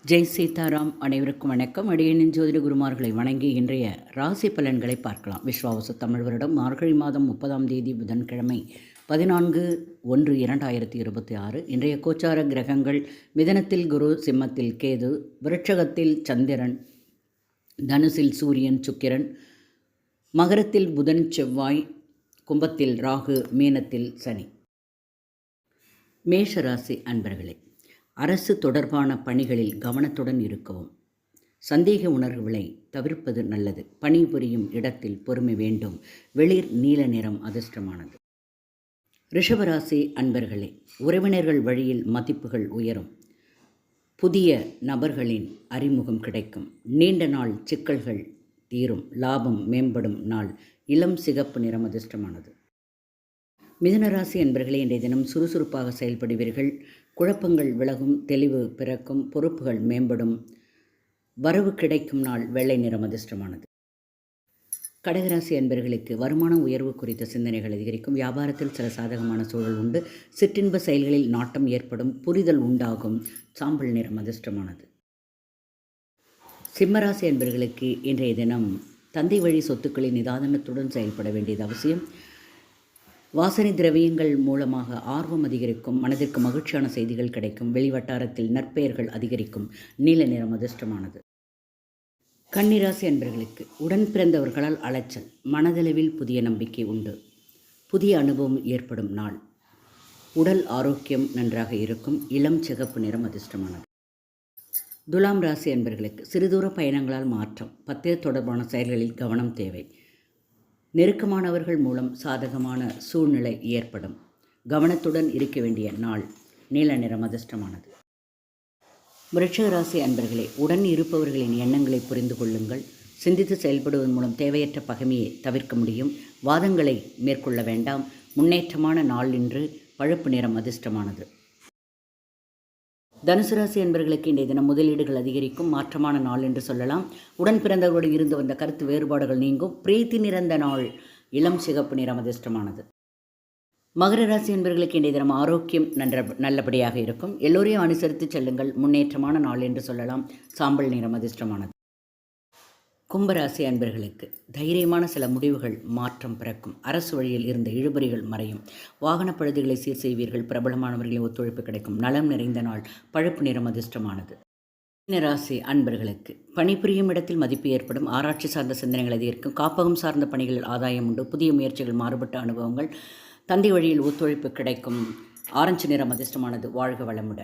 ஜெய் சீதாராம். அனைவருக்கும் வணக்கம். அடியேனின் ஜோதிட குருமார்களை வணங்கி இன்றைய ராசி பலன்களை பார்க்கலாம். விஸ்வாவசு தமிழ் வருடம் மார்கழி மாதம் 30ஆம் தேதி புதன்கிழமை 14/1/2026. இன்றைய கோச்சார கிரகங்கள்: மிதனத்தில் குரு, சிம்மத்தில் கேது, விருட்சகத்தில் சந்திரன், தனுசில் சூரியன் சுக்கிரன், மகரத்தில் புதன் செவ்வாய், கும்பத்தில் ராகு, மீனத்தில் சனி. மேஷராசி அன்பர்களே, அரசு தொடர்பான பணிகளில் கவனத்துடன் இருக்கவும். சந்தேக உணர்வுகளை தவிர்ப்பது நல்லது. பணிபுரியும் இடத்தில் பொறுமை வேண்டும். வெளிர் நீல நிறம் அதிர்ஷ்டமானது. ரிஷபராசி அன்பர்களே, உறவினர்கள் வழியில் மதிப்புகள் உயரும். புதிய நபர்களின் அறிமுகம் கிடைக்கும். நீண்ட நாள் சிக்கல்கள் தீரும். லாபம் மேம்படும் நாள். இளம் சிகப்பு நிறம் அதிர்ஷ்டமானது. மிதுனராசி அன்பர்களே, இன்றைய தினம் சுறுசுறுப்பாக செயல்படுவீர்கள். குழப்பங்கள் விலகும். தெளிவு பிறக்கும். பொறுப்புகள் மேம்படும். வரவு கிடைக்கும் நாள். வெள்ளை நிறம் அதிர்ஷ்டமானது. கடகராசி அன்பர்களுக்கு வருமான உயர்வு குறித்த சிந்தனைகள் அதிகரிக்கும். வியாபாரத்தில் சில சாதகமான சூழல் உண்டு. சிற்றின்ப செயல்களில் நாட்டம் ஏற்படும். புரிதல் உண்டாகும். சாம்பல் நிறம் அதிர்ஷ்டமானது. சிம்மராசி அன்பர்களுக்கு இன்றைய தினம் தந்தை வழி சொத்துக்களின் நிதானத்துடன் செயல்பட வேண்டியது அவசியம். வாசனை திரவியங்கள் மூலமாக ஆர்வம் அதிகரிக்கும். மனதிற்கு மகிழ்ச்சியான செய்திகள் கிடைக்கும். வெளிவட்டாரத்தில் நற்பெயர்கள் அதிகரிக்கும். நீல நிறம் அதிர்ஷ்டமானது. கன்னிராசி அன்பர்களுக்கு உடன் பிறந்தவர்களால் அலைச்சல். மனதளவில் புதிய நம்பிக்கை உண்டு. புதிய அனுபவம் ஏற்படும் நாள். உடல் ஆரோக்கியம் நன்றாக இருக்கும். இளம் சிகப்பு நிறம் அதிர்ஷ்டமானது. துலாம் ராசி அன்பர்களுக்கு சிறுதூர பயணங்களால் மாற்றம். பத்திர தொடர்பான செயல்களில் கவனம் தேவை. நெருக்கமானவர்கள் மூலம் சாதகமான சூழ்நிலை ஏற்படும். கவனத்துடன் இருக்க வேண்டிய நாள். நீல நிறம் அதிர்ஷ்டமானது. விருச்சிக ராசி அன்பர்களே, உடன் இருப்பவர்களின் எண்ணங்களை புரிந்து கொள்ளுங்கள். சிந்தித்து செயல்படுவதன் மூலம் தேவையற்ற பகைமையை தவிர்க்க முடியும். வாதங்களை மேற்கொள்ள வேண்டாம். முன்னேற்றமான நாள் இன்று. பழுப்பு நிறம் அதிர்ஷ்டமானது. தனுசு ராசி என்பவர்களுக்கு இன்றைய தினம் முதலீடுகள் அதிகரிக்கும். மாற்றமான நாள் என்று சொல்லலாம். உடன் பிறந்தவர்களோடு இருந்து வந்த கருத்து வேறுபாடுகள் நீங்கும். பிரீத்தி நிறைந்த நாள். இளம் சிகப்பு நிறம் அதிர்ஷ்டமானது. மகர ராசி என்பவர்களுக்கு இன்றைய தினம் ஆரோக்கியம் நல்லபடியாக இருக்கும். எல்லோரையும் அனுசரித்து செல்லுங்கள். முன்னேற்றமான நாள் என்று சொல்லலாம். சாம்பல் நிறம் அதிர்ஷ்டமானது. கும்பராசி அன்பர்களுக்கு தைரியமான சில முடிவுகள் மாற்றம் பிறக்கும். அரசு வழியில் இருந்த இழுபறிகள் மறையும். வாகன பழுதுகளை சீர் செய்வீர்கள். பிரபலமானவர்களின் ஒத்துழைப்பு கிடைக்கும். நலம் நிறைந்த நாள். பழுப்பு நிறம் அதிர்ஷ்டமானது. மீனராசி அன்பர்களுக்கு பணிபுரியும் இடத்தில் மதிப்பு ஏற்படும். ஆராய்ச்சி சார்ந்த சிந்தனைகள் அதிகரிக்கும். காப்பகம் சார்ந்த பணிகளில் ஆதாயம் உண்டு. புதிய முயற்சிகள், மாறுபட்ட அனுபவங்கள். தந்தை வழியில் ஒத்துழைப்பு கிடைக்கும். ஆரஞ்சு நிறம் அதிர்ஷ்டமானது. வாழ்க வளமுடன்.